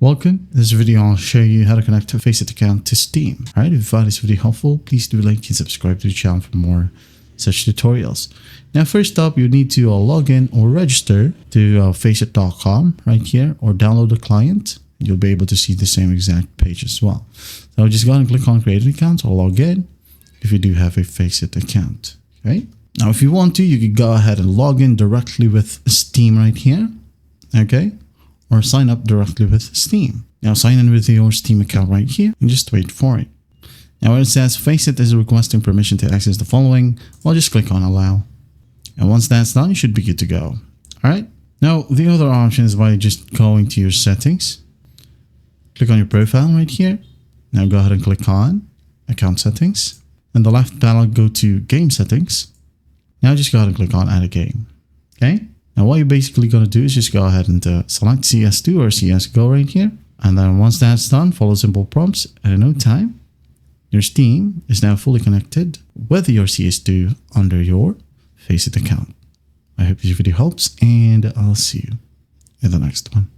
Welcome. In this video, I'll show you how to connect a FACEIT account to Steam. Alright, if you found this video helpful, please do like and subscribe to the channel for more such tutorials. Now, first up, you need to log in or register to FACEIT.com right here, or download the client. You'll be able to see the same exact page as well. So just go ahead and click on create an account or log in if you do have a FACEIT account. Okay. Now, if you want to, you can go ahead and log in directly with Steam right here. Okay. Or sign up directly with Steam. Now sign in with your Steam account right here and just wait for it. Now when it says FACEIT is requesting permission to access the following, well, just click on allow. And once that's done, you should be good to go. Alright. Now the other option is by just going to your settings. Click on your profile right here. Now go ahead and click on account settings. In the left panel, go to game settings. Now just go ahead and click on add a game. Okay. Now what you're basically going to do is just go ahead and select CS2 or CSGO right here. And then once that's done, follow simple prompts, and in no time, your Steam is now fully connected with your CS2 under your FACEIT account. I hope this video helps, and I'll see you in the next one.